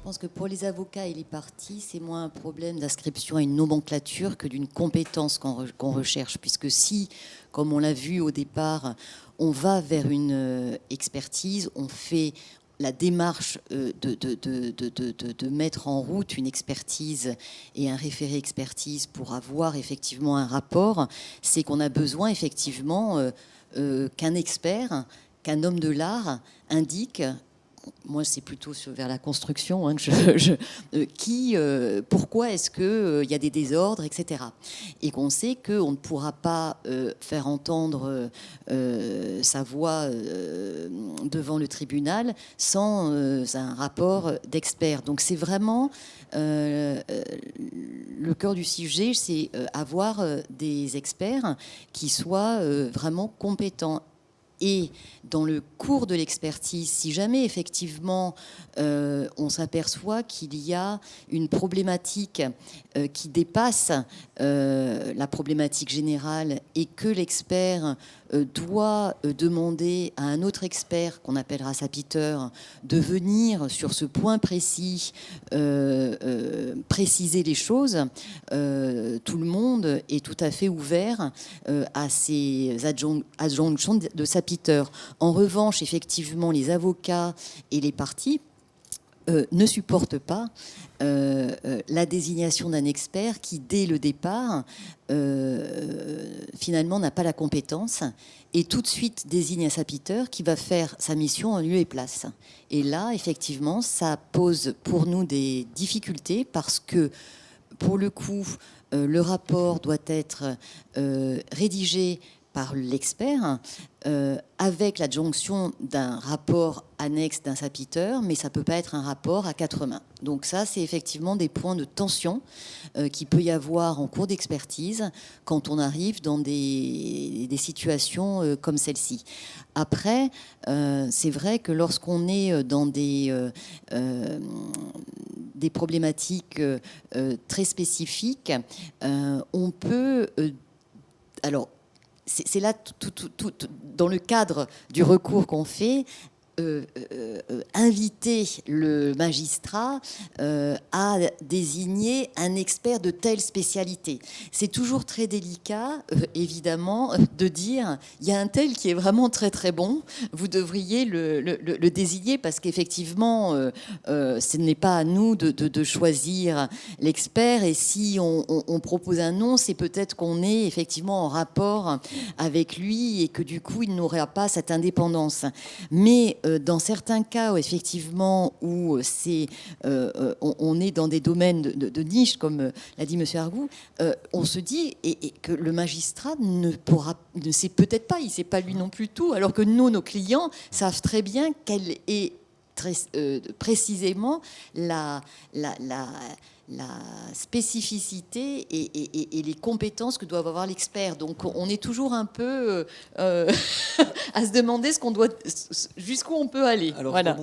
pense que pour les avocats et les parties, c'est moins un problème d'inscription à une nomenclature que d'une compétence qu'on recherche. Puisque si, comme on l'a vu au départ, on va vers une expertise, on fait la démarche de mettre en route une expertise et un référé expertise pour avoir effectivement un rapport, c'est qu'on a besoin effectivement qu'un expert, qu'un homme de l'art indique. Moi, c'est plutôt vers la construction, hein, pourquoi est-ce qu'il y a des désordres, etc. Et qu'on sait qu'on ne pourra pas faire entendre sa voix devant le tribunal sans un rapport d'expert. Donc c'est vraiment le cœur du sujet, c'est avoir des experts qui soient vraiment compétents. Et dans le cours de l'expertise, si jamais effectivement on s'aperçoit qu'il y a une problématique qui dépasse la problématique générale et que l'expert doit demander à un autre expert, qu'on appellera sapiteur, de venir sur ce point précis préciser les choses, tout le monde est tout à fait ouvert à ces adjonctions de sapiteur. En revanche, effectivement, les avocats et les parties ne supportent pas la désignation d'un expert qui, dès le départ, finalement n'a pas la compétence et tout de suite désigne un sapiteur qui va faire sa mission en lieu et place. Et là, effectivement, ça pose pour nous des difficultés parce que, pour le coup, le rapport doit être rédigé par l'expert avec l'adjonction d'un rapport annexe d'un sapiteur, mais ça ne peut pas être un rapport à quatre mains. Donc ça, c'est effectivement des points de tension qu'il peut y avoir en cours d'expertise quand on arrive dans des situations comme celle-ci. Après, c'est vrai que lorsqu'on est dans des problématiques très spécifiques, on peut... alors, c'est là, dans le cadre du recours qu'on fait, inviter le magistrat à désigner un expert de telle spécialité. C'est toujours très délicat, évidemment, de dire il y a un tel qui est vraiment très très bon, vous devriez le désigner parce qu'effectivement, ce n'est pas à nous de choisir l'expert et si on propose un nom, c'est peut-être qu'on est effectivement en rapport avec lui et que du coup, il n'aura pas cette indépendance. Mais dans certains cas, où, effectivement, où on est dans des domaines de niche, comme l'a dit M. Argout, on se dit et que le magistrat ne sait peut-être pas, il ne sait pas lui non plus tout, alors que nous, nos clients, savent très bien quelle est très précisément la spécificité et les compétences que doit avoir l'expert. Donc on est toujours un peu à se demander jusqu'où on peut aller. Alors, voilà.